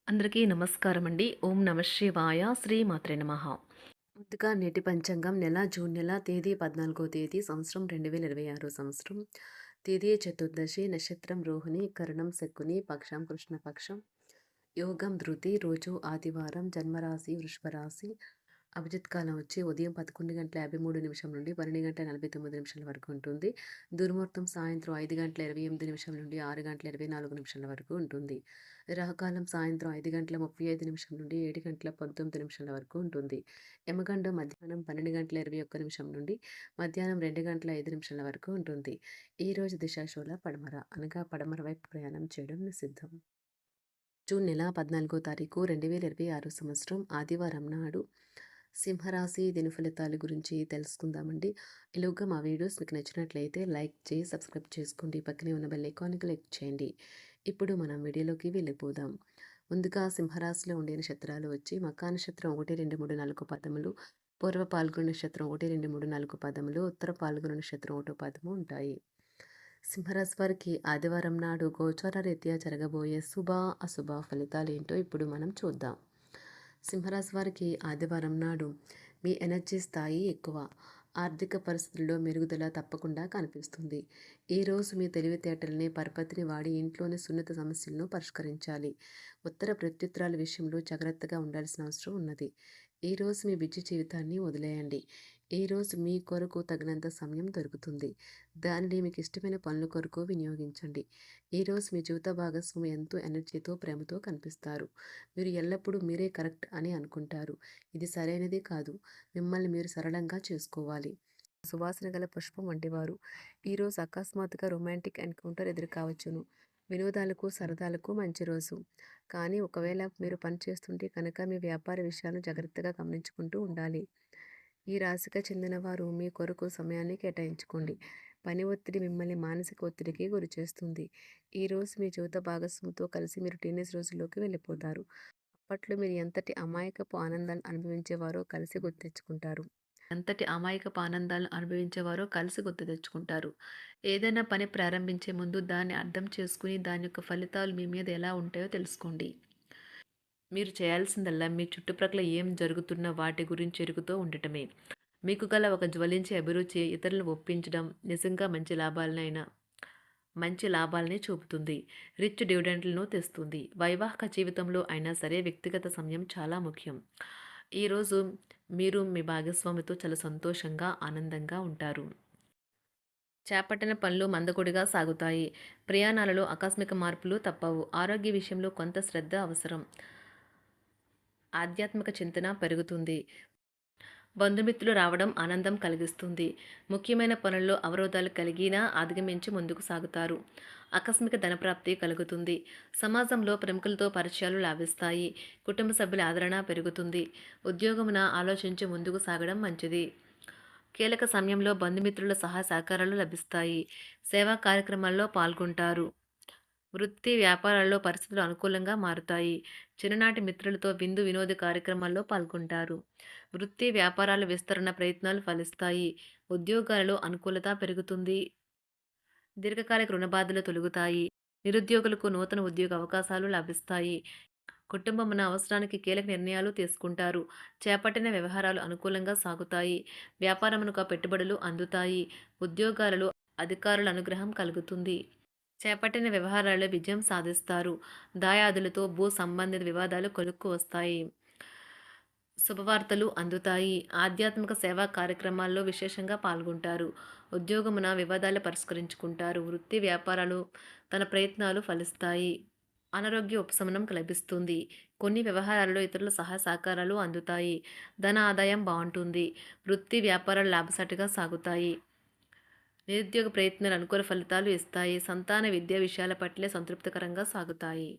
అందరికీ నమస్కారం అండి. ఓం నమ శివాయ. శ్రీమాత్రే నమః. ముందుగా నేటి పంచాంగం జూన్ నెల తేదీ 14వ తేదీ సంవత్సరం 2026 సంవత్సరం. తేదీ చతుర్దశి, నక్షత్రం రోహిణి, కరణం శకుని, పక్షం కృష్ణపక్షం, యోగం ధృతి, రోజు ఆదివారం, జన్మరాశి వృషభరాశి. అభిజిత్ కాలం వచ్చి ఉదయం 11:53 నుండి 12:49 వరకు ఉంటుంది. దుర్ముహూర్తం సాయంత్రం 5:28 నుండి 6:24 వరకు ఉంటుంది. రాహుకాలం సాయంత్రం 5:35 నుండి 7:19 వరకు ఉంటుంది. యమగండం మధ్యాహ్నం 12:21 నుండి మధ్యాహ్నం 2:05 వరకు ఉంటుంది. ఈ రోజు దిశాశూల పడమర, అనగా పడమర వైపు ప్రయాణం చేయడం నిషిద్ధం. జూన్ నెల 14వ తారీఖు 2026 సంవత్సరం ఆదివారం నాడు సింహరాశి దిన ఫలితాల గురించి తెలుసుకుందామండి. ఈలోగా మా వీడియోస్ మీకు నచ్చినట్లయితే లైక్ చేసి సబ్స్క్రైబ్ చేసుకోండి. పక్కనే ఉన్న బెల్ ఐకాన్ని క్లిక్ చేయండి. ఇప్పుడు మనం వీడియోలోకి వెళ్ళిపోదాం. ముందుగా సింహరాశిలో ఉండే నక్షత్రాలు వచ్చి మకా నక్షత్రం 1, 2, 3, 4 పదములు, పూర్వ పాల్గొన నక్షత్రం 1, 2, 3, 4 పదములు, ఉత్తర పాల్గొన నక్షత్రం 1 పదము ఉంటాయి. సింహరాశి వారికి ఆదివారం నాడు గోచార రీత్యా జరగబోయే శుభ అశుభ ఫలితాలు ఏంటో ఇప్పుడు మనం చూద్దాం. సింహరాశి వారికి ఆదివారం నాడు మీ ఎనర్జీ స్థాయి ఎక్కువ, ఆర్థిక పరిస్థితుల్లో మెరుగుదల తప్పకుండా కనిపిస్తుంది. ఈరోజు మీ తెలివితేటల్ని పరపతిని వాడి ఇంట్లోని సున్నిత సమస్యలను పరిష్కరించాలి. ఉత్తర ప్రత్యుత్తరాల విషయంలో జాగ్రత్తగా ఉండాల్సిన అవసరం ఉన్నది. ఈరోజు మీ బిజీ జీవితాన్ని వదిలేయండి. ఈరోజు మీ కొరకు తగినంత సమయం దొరుకుతుంది. దానిని మీకు ఇష్టమైన పనుల కొరకు వినియోగించండి. ఈరోజు మీ జీవిత భాగస్వామి ఎంతో ఎనర్జీతో ప్రేమతో కనిపిస్తారు. మీరు ఎల్లప్పుడూ మీరే కరెక్ట్ అని అనుకుంటారు. ఇది సరైనది కాదు. మిమ్మల్ని మీరు సరళంగా చేసుకోవాలి. సువాసన గల పుష్పం వంటివారు. ఈరోజు అకస్మాత్తుగా రొమాంటిక్ ఎన్కౌంటర్ ఎదురు కావచ్చును. వినోదాలకు సరదాలకు మంచి రోజు. కానీ ఒకవేళ మీరు పని చేస్తుంటే కనుక మీ వ్యాపార విషయాలను జాగ్రత్తగా గమనించుకుంటూ ఉండాలి. ఈ రాశికి చెందిన వారు మీ కొరకు సమయాన్ని కేటాయించుకోండి. పని ఒత్తిడి మిమ్మల్ని మానసిక ఒత్తిడికి గురి చేస్తుంది. ఈరోజు మీ జీవిత భాగస్వామితో కలిసి మీరు టీనేజ్ రోజుల్లోకి వెళ్ళిపోతారు. అప్పట్లో మీరు ఎంతటి అమాయకపు ఆనందాన్ని అనుభవించేవారో కలిసి గుర్తు తెచ్చుకుంటారు. ఎంతటి అమాయకపు ఆనందాలను అనుభవించేవారో కలిసి గుర్తు తెచ్చుకుంటారు. ఏదైనా పని ప్రారంభించే ముందు దాన్ని అర్థం చేసుకుని దాని యొక్క ఫలితాలు మీ మీద ఎలా ఉంటాయో తెలుసుకోండి. మీరు చేయాల్సిందల్లా మీ చుట్టుప్రక్కల ఏం జరుగుతున్న వాటి గురించి ఎరుగుతూ ఉండటమే. మీకు గల ఒక జ్వలించే అభిరుచి ఇతరులను ఒప్పించడం నిజంగా మంచి లాభాలనే చూపుతుంది. రిచ్ డివిడెండ్లను తెస్తుంది. వైవాహిక జీవితంలో అయినా సరే వ్యక్తిగత సమయం చాలా ముఖ్యం. ఈరోజు మీరు మీ భాగస్వామితో చాలా సంతోషంగా ఆనందంగా ఉంటారు. చేపట్టిన పనులు మందకొడిగా సాగుతాయి. ప్రయాణాలలో ఆకస్మిక మార్పులు తప్పవు. ఆరోగ్య విషయంలో కొంత శ్రద్ధ అవసరం. ఆధ్యాత్మిక చింతన పెరుగుతుంది. బంధుమిత్రులు రావడం ఆనందం కలిగిస్తుంది. ముఖ్యమైన పనుల్లో అవరోధాలు కలిగినా అధిగమించి ముందుకు సాగుతారు. ఆకస్మిక ధనప్రాప్తి కలుగుతుంది. సమాజంలో ప్రముఖులతో పరిచయాలు లాభిస్తాయి. కుటుంబ సభ్యుల ఆదరణ పెరుగుతుంది. ఉద్యోగమున ఆలోచించి ముందుకు సాగడం మంచిది. కీలక సమయంలో బంధుమిత్రుల సహాయ సహకారాలు లభిస్తాయి. సేవా కార్యక్రమాల్లో పాల్గొంటారు. వృత్తి వ్యాపారాల్లో పరిస్థితులు అనుకూలంగా మారుతాయి. చిన్ననాటి మిత్రులతో విందు వినోద కార్యక్రమాల్లో పాల్గొంటారు. వృత్తి వ్యాపారాల విస్తరణ ప్రయత్నాలు ఫలిస్తాయి. ఉద్యోగాలలో అనుకూలత పెరుగుతుంది. దీర్ఘకాలిక రుణ బాధలు తొలగుతాయి. నిరుద్యోగులకు నూతన ఉద్యోగ అవకాశాలు లభిస్తాయి. కుటుంబమున అవసరానికి కీలక నిర్ణయాలు తీసుకుంటారు. చేపట్టిన వ్యవహారాలు అనుకూలంగా సాగుతాయి. వ్యాపారమునకు పెట్టుబడులు అందుతాయి. ఉద్యోగాలలో అధికారుల అనుగ్రహం కలుగుతుంది. చేపట్టిన వ్యవహారాల్లో విజయం సాధిస్తారు. దాయాదులతో భూ సంబంధిత వివాదాలు కొలుక్కు వస్తాయి. శుభవార్తలు అందుతాయి. ఆధ్యాత్మిక సేవా కార్యక్రమాల్లో విశేషంగా పాల్గొంటారు. ఉద్యోగమున వివాదాలు పరిష్కరించుకుంటారు. వృత్తి వ్యాపారాలు తన ప్రయత్నాలు ఫలిస్తాయి. అనారోగ్య ఉపశమనం లభిస్తుంది. కొన్ని వ్యవహారాల్లో ఇతరుల సహాయ సహకారాలు అందుతాయి. ధన ఆదాయం బాగుంటుంది. వృత్తి వ్యాపారాలు లాభసాటిగా సాగుతాయి. నిరుద్యోగ ప్రయత్నాలు అనుకూల ఫలితాలు ఇస్తాయి. సంతాన విద్యా విషయాల పట్లే సంతృప్తికరంగా సాగుతాయి.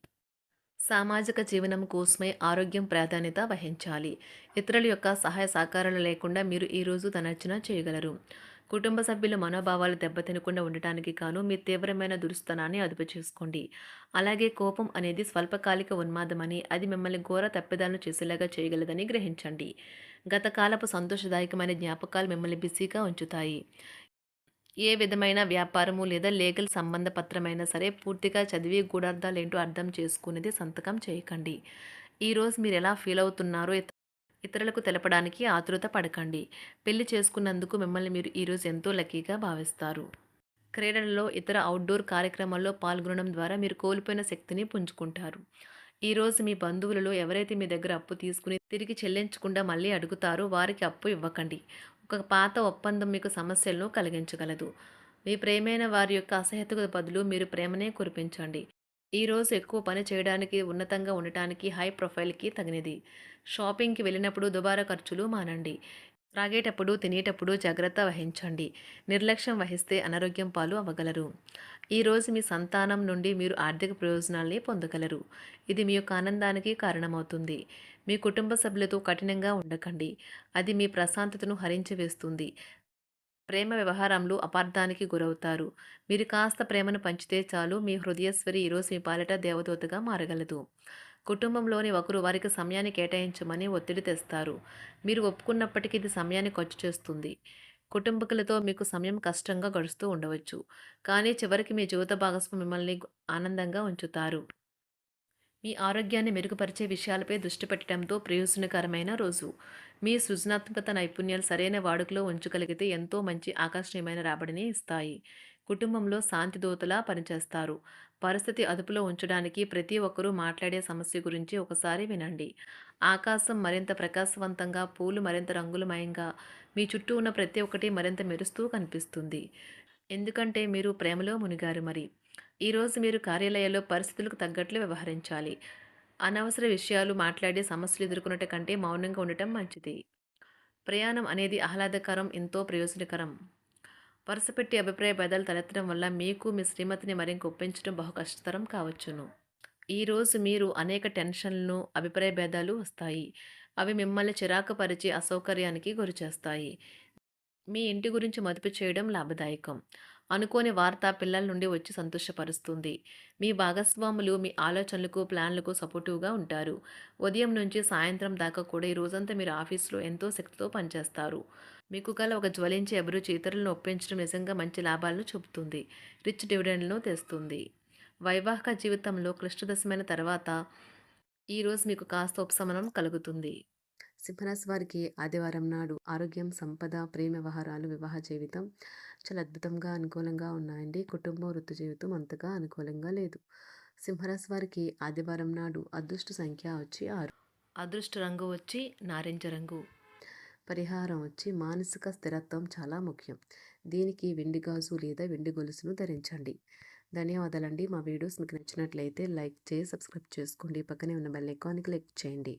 సామాజిక జీవనం కోసమై ఆరోగ్యం ప్రాధాన్యత వహించాలి. ఇతరుల యొక్క సహాయ సహకారాలు లేకుండా మీరు ఈరోజు ధనార్జన చేయగలరు. కుటుంబ సభ్యుల మనోభావాలు దెబ్బతినకుండా ఉండటానికి గాను మీ తీవ్రమైన దురుస్తనాన్ని అదుపు చేసుకోండి. అలాగే కోపం అనేది స్వల్పకాలిక ఉన్మాదమని, అది మిమ్మల్ని ఘోర తప్పిదాలను చేసేలాగా చేయగలదని గ్రహించండి. గతకాలపు సంతోషదాయకమైన జ్ఞాపకాలు మిమ్మల్ని బిజీగా ఉంచుతాయి. ఏ విధమైన వ్యాపారము లేదా లీగల్ సంబంధ పత్రమైనా సరే పూర్తిగా చదివి గూఢార్థాలేంటో అర్థం చేసుకునేది సంతకం చేయకండి. ఈరోజు మీరెలా ఫీల్ అవుతున్నారో ఇతరులకు తెలపడానికి ఆతురత పడకండి. పెళ్లి చేసుకున్నందుకు మిమ్మల్ని మీరు ఈరోజు ఎంతో లక్కీగా భావిస్తారు. క్రీడలలో ఇతర అవుట్‌డోర్ కార్యక్రమాల్లో పాల్గొనడం ద్వారా మీరు కోల్పోయిన శక్తిని పుంజుకుంటారు. ఈరోజు మీ బంధువులలో ఎవరైతే మీ దగ్గర అప్పు తీసుకుని తిరిగి చెల్లించకుండా మళ్ళీ అడుగుతారో వారికి అప్పు ఇవ్వకండి. ఒక పాత ఒప్పందం మీకు సమస్యలను కలిగించగలదు. మీ ప్రియమైన వారి యొక్క అసహ్యతకు బదులు మీరు ప్రేమనే కురిపించండి. ఈరోజు ఎక్కువ పని చేయడానికి, ఉన్నతంగా ఉండటానికి, హై ప్రొఫైల్‌కి తగినది. షాపింగ్‌కి వెళ్ళినప్పుడు దుబారా ఖర్చులు మానండి. త్రాగేటప్పుడు, తినేటప్పుడు జాగ్రత్త వహించండి. నిర్లక్ష్యం వహిస్తే అనారోగ్యం పాలు అవ్వగలరు. ఈరోజు మీ సంతానం నుండి మీరు ఆర్థిక ప్రయోజనాల్ని పొందగలరు. ఇది మీ యొక్క ఆనందానికి కారణమవుతుంది. మీ కుటుంబ సభ్యులతో కఠినంగా ఉండకండి. అది మీ ప్రశాంతతను హరించి వేస్తుంది. ప్రేమ వ్యవహారంలో అపార్థానికి గురవుతారు. మీరు కాస్త ప్రేమను పంచితే చాలు మీ హృదయేశ్వరి ఈరోజు మీ పాలిట దేవదూతగా మారగలదు. కుటుంబంలోని ఒకరు వారికి సమయాన్ని కేటాయించమని ఒత్తిడి తెస్తారు. మీరు ఒప్పుకున్నప్పటికీ ఇది సమయాన్ని ఖర్చు చేస్తుంది. కుటుంబకులతో మీకు సమయం కష్టంగా గడుస్తూ ఉండవచ్చు. కానీ చివరికి మీ జీవిత భాగస్వామి మిమ్మల్ని ఆనందంగా ఉంచుతారు. మీ ఆరోగ్యాన్ని మెరుగుపరిచే విషయాలపై దృష్టి పెట్టడంతో ప్రయోజనకరమైన రోజు. మీ సృజనాత్మకత నైపుణ్యాలు సరైన వాడుకలో ఉంచగలిగితే ఎంతో మంచి ఆకర్షణీయమైన రాబడిని ఇస్తాయి. కుటుంబంలో శాంతి దూతలా పనిచేస్తారు. పరిస్థితి అదుపులో ఉంచడానికి ప్రతి ఒక్కరూ మాట్లాడే సమస్య గురించి ఒకసారి వినండి. ఆకాశం మరింత ప్రకాశవంతంగా, పూలు మరింత రంగులమయంగా, మీ చుట్టూ ఉన్న ప్రతి ఒక్కటి మరింత మెరుస్తూ కనిపిస్తుంది. ఎందుకంటే మీరు ప్రేమలో మునిగారు మరి. ఈరోజు మీరు కార్యాలయాల్లో పరిస్థితులకు తగ్గట్లు వ్యవహరించాలి. అనవసర విషయాలు మాట్లాడి సమస్యలు ఎదుర్కొనట కంటే మౌనంగా ఉండటం మంచిది. ప్రయాణం అనేది ఆహ్లాదకరం, ఎంతో ప్రయోజనకరం. వరుసపెట్టి అభిప్రాయ భేదాలు తలెత్తడం వల్ల మీకు మీ శ్రీమతిని మరింక ఒప్పించడం బహు కష్టతరం కావచ్చును. ఈరోజు మీరు అనేక టెన్షన్లను, అభిప్రాయ భేదాలు వస్తాయి. అవి మిమ్మల్ని చిరాకు పరిచి అసౌకర్యానికి గురిచేస్తాయి. మీ ఇంటి గురించి మదుపు చేయడం లాభదాయకం. అనుకోని వార్త పిల్లల నుండి వచ్చి సంతోషపరుస్తుంది. మీ భాగస్వాములు మీ ఆలోచనలకు, ప్లాన్లకు సపోర్టివ్‌గా ఉంటారు. ఉదయం నుంచి సాయంత్రం దాకా కూడా ఈ రోజంతా మీరు ఆఫీస్‌లో ఎంతో శక్తితో పనిచేస్తారు. మీకు గల ఒక జ్వలించే అభిరుచి ఇతరులను ఒప్పించడం నిజంగా మంచి లాభాలను చూపుతుంది. రిచ్ డివిడెండ్‌లను తెస్తుంది. వైవాహిక జీవితంలో క్లిష్టదశమైన తర్వాత ఈరోజు మీకు కాస్త ఉపశమనం కలుగుతుంది. సింహరాశి వారికి ఆదివారం నాడు ఆరోగ్యం, సంపద, ప్రేమ వ్యవహారాలు, వివాహ జీవితం చాలా అద్భుతంగా అనుకూలంగా ఉన్నాయండి. కుటుంబం, వృత్తి జీవితం అంతగా అనుకూలంగా లేదు. సింహరాశి వారికి ఆదివారం నాడు అదృష్ట సంఖ్య వచ్చి 6. అదృష్ట రంగు వచ్చి నారింజ రంగు. పరిహారం వచ్చి మానసిక స్థిరత్వం చాలా ముఖ్యం. దీనికి వెండి గాజు లేదా వెండి గొలుసును ధరించండి. ధన్యవాదాలండి. మా వీడియోస్ మీకు నచ్చినట్లయితే లైక్ చేసి సబ్స్క్రైబ్ చేసుకోండి. పక్కనే ఉన్న బెల్ ఐకాన్ని క్లిక్ చేయండి.